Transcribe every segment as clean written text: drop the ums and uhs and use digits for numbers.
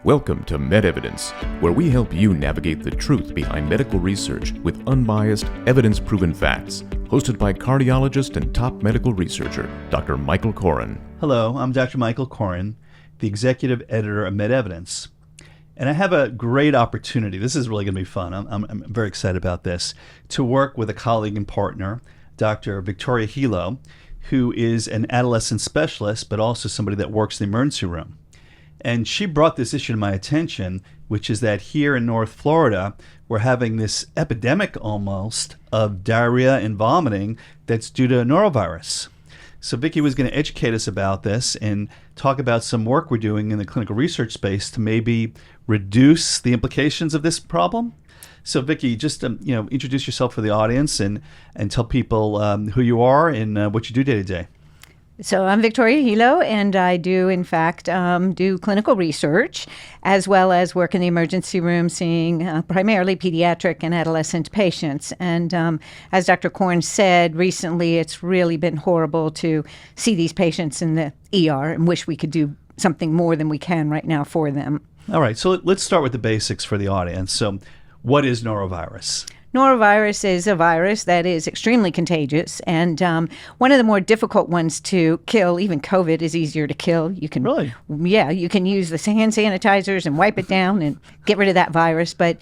Welcome to MedEvidence, where we help you navigate the truth behind medical research with unbiased, evidence-proven facts. Hosted by cardiologist and top medical researcher, Dr. Michael Koren. Hello, I'm Dr. Michael Koren, the executive editor of MedEvidence. And I have a great opportunity. This is really going to be fun. I'm very excited about this, to work with a colleague and partner, Dr. Victoria Helow, who is an adolescent specialist, but also somebody that works in the emergency room. And she brought this issue to my attention, which is that here in North Florida, we're having this epidemic almost of diarrhea and vomiting that's due to norovirus. So Vicki was going to educate us about this and talk about some work we're doing in the clinical research space to maybe reduce the implications of this problem. So Vicki, just introduce yourself for the audience and tell people who you are and what you do day to day. So I'm Victoria Helow, and I do, in fact, do clinical research, as well as work in the emergency room seeing primarily pediatric and adolescent patients. And as Dr. Koren said, recently it's really been horrible to see these patients in the ER and wish we could do something more than we can right now for them. All right, so let's start with the basics for the audience. So what is norovirus? Norovirus is a virus that is extremely contagious, and one of the more difficult ones to kill. Even COVID is easier to kill. You can Really? Yeah, you can use the hand sanitizers and wipe it down and get rid of that virus, but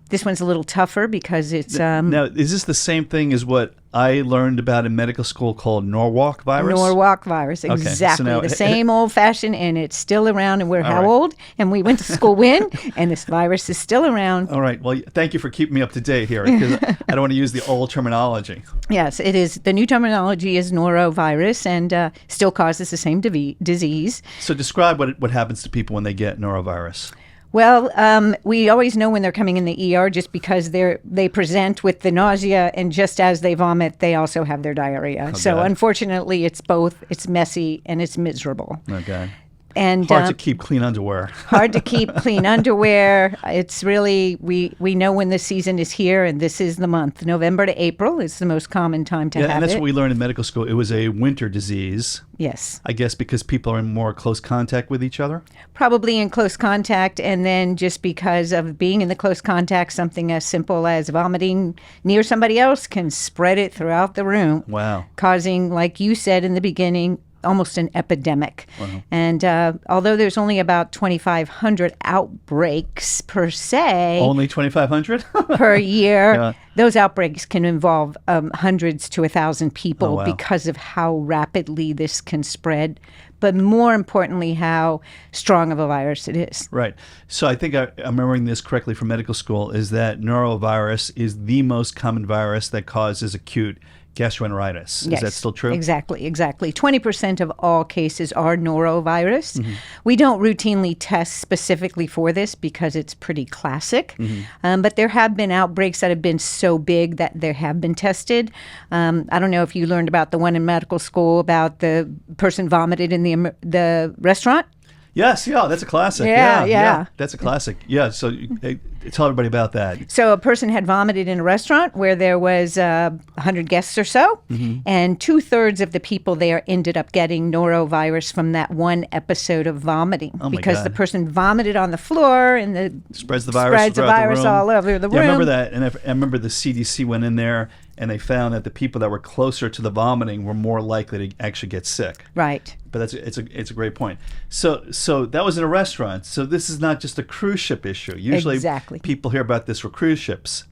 this one's a little tougher because it's... Now, is this the same thing as what I learned about in medical school called Norwalk virus? Norwalk virus, Okay, exactly. so now, the same old-fashioned, and it's still around, and we're how right. old? And we went to school when? And this virus is still around. All right. Well, thank you for keeping me up to date here, because I don't want to use the old terminology. Yes, it is. The new terminology is norovirus, and still causes the same disease. So describe what happens to people when they get norovirus. Well, we always know when they're coming in the ER just because they present with the nausea, and just as they vomit, they also have their diarrhea. So God. Unfortunately, it's both. It's messy and it's miserable. Okay. And Hard to keep clean underwear. Hard to keep clean underwear. It's really, we know when the season is here, and this is the month. November to April is the most common time to have it. And that's what we learned in medical school. It was a winter disease. Yes. I guess because people are in more close contact with each other? Probably in close contact, and then just because of being in the close contact, something as simple as vomiting near somebody else can spread it throughout the room. Wow. Causing, like you said in the beginning, almost an epidemic. Wow. And although there's only about 2,500 outbreaks per se... Only 2,500? per year, Yeah. Those outbreaks can involve hundreds to 1,000 people. Oh, wow. Because of how rapidly this can spread, but more importantly, how strong of a virus it is. Right. So I think I'm remembering this correctly from medical school, is that norovirus is the most common virus that causes acute gastroenteritis. Yes, Is that still true? Exactly. 20% of all cases are norovirus. Mm-hmm. We don't routinely test specifically for this because it's pretty classic. Mm-hmm. But there have been outbreaks that have been so big that they have been tested. I don't know if you learned about the one in medical school about the person vomited in the restaurant. Yes, yeah, that's a classic. Yeah. That's a classic. Yeah, so tell everybody about that. So a person had vomited in a restaurant where there was 100 guests or so, and 2/3 of the people there ended up getting norovirus from that one episode of vomiting. Oh my because God. the person vomited on the floor and Spreads the virus throughout the room. all over the room. Yeah, I remember that, and I remember the CDC went in there and they found that the people that were closer to the vomiting were more likely to actually get sick. Right. But it's a great point. So that was in a restaurant. So this is not just a cruise ship issue. Usually Exactly. people hear about this for cruise ships.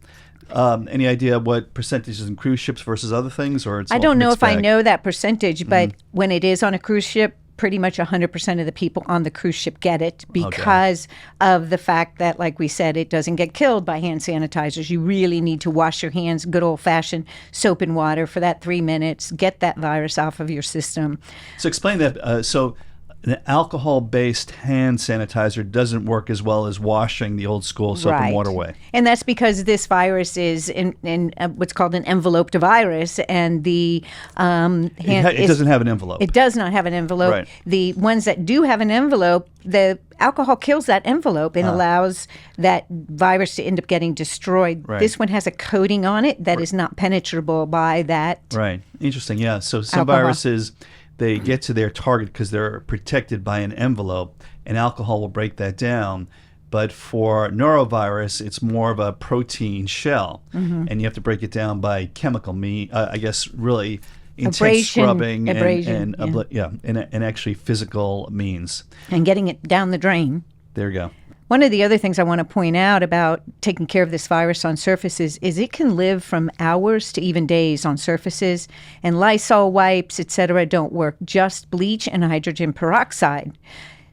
Any idea what percentages in cruise ships versus other things? Or it's I all don't know mixed if I bag? know that percentage, but when it is on a cruise ship, pretty much 100% of the people on the cruise ship get it because of the fact that, like we said, it doesn't get killed by hand sanitizers. You really need to wash your hands, good old-fashioned soap and water for that 3 minutes, get that virus off of your system. So explain that. So an alcohol-based hand sanitizer doesn't work as well as washing the old school soap and water way. And that's because this virus is in what's called an enveloped virus, and the It doesn't have an envelope. It does not have an envelope. Right. The ones that do have an envelope, the alcohol kills that envelope and allows that virus to end up getting destroyed. Right. This one has a coating on it that is not penetrable by that. Right. Interesting. Yeah. So some Alcohol. viruses, they get to their target because they're protected by an envelope, and alcohol will break that down. But for norovirus, it's more of a protein shell, and you have to break it down by chemical really intense scrubbing and actually physical means. And getting it down the drain. There you go. One of the other things I want to point out about taking care of this virus on surfaces is it can live from hours to even days on surfaces, and Lysol wipes, etc., don't work, just bleach and hydrogen peroxide.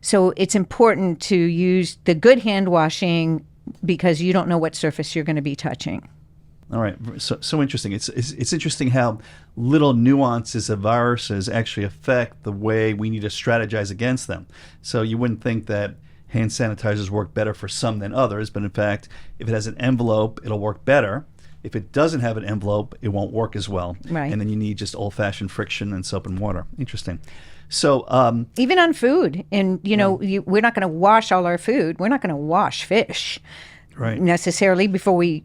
So it's important to use the good hand washing because you don't know what surface you're going to be touching. All right. So interesting. It's interesting how little nuances of viruses actually affect the way we need to strategize against them. So you wouldn't think that hand sanitizers work better for some than others, but in fact, if it has an envelope, it'll work better. If it doesn't have an envelope, it won't work as well. Right. And then you need just old-fashioned friction and soap and water. Interesting. So even on food, and we're not going to wash all our food. We're not going to wash fish. Right. Necessarily before we,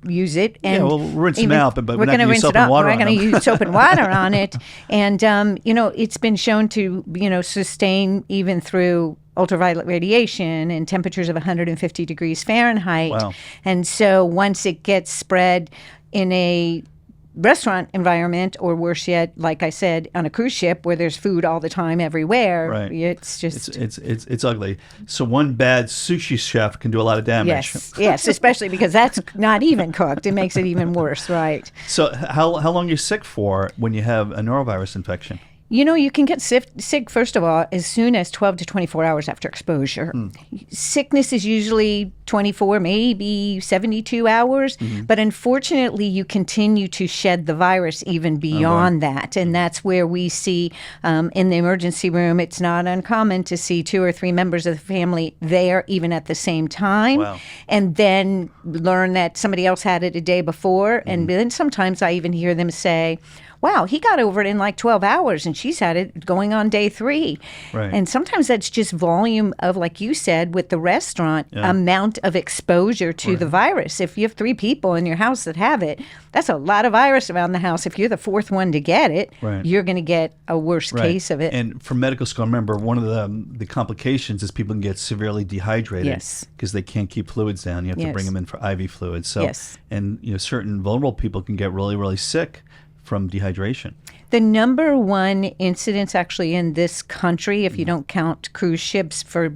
use it. And we'll rinse them out, but we're not going to use soap and water on them. We're going to use soap and water on it. And, it's been shown to, sustain even through ultraviolet radiation and temperatures of 150 degrees Fahrenheit. Wow. And so once it gets spread in a restaurant environment, or worse yet, like I said, on a cruise ship where there's food all the time everywhere, right. It's just it's ugly. So one bad sushi chef can do a lot of damage. Yes, especially because that's not even cooked. It makes it even worse, right? So how long are you sick for when you have a norovirus infection? You can get sick, first of all, as soon as 12 to 24 hours after exposure. Sickness is usually 24, maybe 72 hours. But unfortunately, you continue to shed the virus even beyond that. And that's where we see in the emergency room, it's not uncommon to see 2 or 3 members of the family there even at the same time. Wow. And then learn that somebody else had it a day before. And then sometimes I even hear them say, wow, he got over it in like 12 hours and she's had it going on day 3. Right. And sometimes that's just volume of, like you said, with the restaurant, amount of exposure to the virus. If you have 3 people in your house that have it, that's a lot of virus around the house. If you're the 4th one to get it, you're going to get a worse case of it. And for medical school, remember, one of the complications is people can get severely dehydrated because they can't keep fluids down. You have to bring them in for IV fluids. So, and certain vulnerable people can get really, really sick from dehydration. The number one incidence actually in this country, if you don't count cruise ships for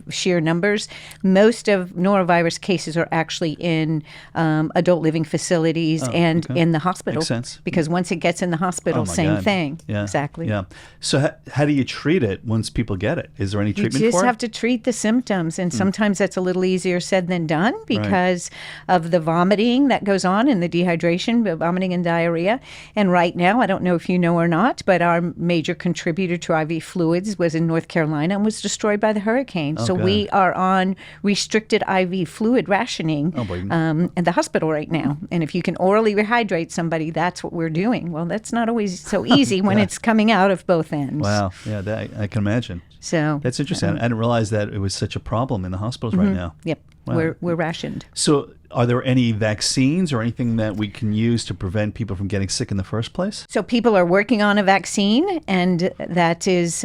sheer numbers, most of norovirus cases are actually in adult living facilities and in the hospital. Makes sense. Because once it gets in the hospital, same thing. Yeah. Exactly. Yeah. So how do you treat it once people get it? Is there any treatment for it? You just have to treat the symptoms. And sometimes that's a little easier said than done because of the vomiting that goes on and the dehydration, vomiting and diarrhea. And right now, I don't know if you know or not, but our major contributor to IV fluids was in North Carolina and was destroyed by the hurricane. So we are on restricted IV fluid rationing at the hospital right now. And if you can orally rehydrate somebody, that's what we're doing. Well, that's not always so easy when it's coming out of both ends. Wow. Yeah, I can imagine. So that's interesting. I didn't realize that it was such a problem in the hospitals right now. Yep. Wow. We're rationed. So are there any vaccines or anything that we can use to prevent people from getting sick in the first place? So people are working on a vaccine, and that is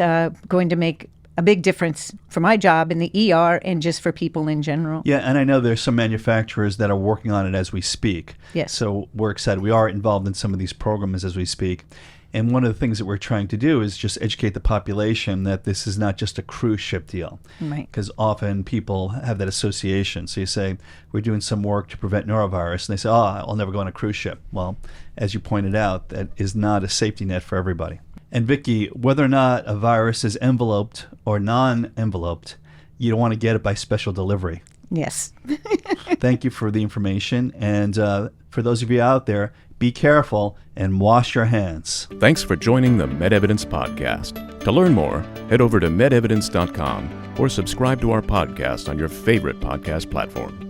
going to make a big difference for my job in the ER and just for people in general. Yeah, and I know there's some manufacturers that are working on it as we speak. Yes. So we're excited. We are involved in some of these programs as we speak. And one of the things that we're trying to do is just educate the population that this is not just a cruise ship deal. Right. Because often people have that association. So you say, we're doing some work to prevent norovirus. And they say, I'll never go on a cruise ship. Well, as you pointed out, that is not a safety net for everybody. And Vicki, whether or not a virus is enveloped or non-enveloped, you don't want to get it by special delivery. Yes. Thank you for the information. And for those of you out there, be careful and wash your hands. Thanks for joining the MedEvidence podcast. To learn more, head over to MedEvidence.com or subscribe to our podcast on your favorite podcast platform.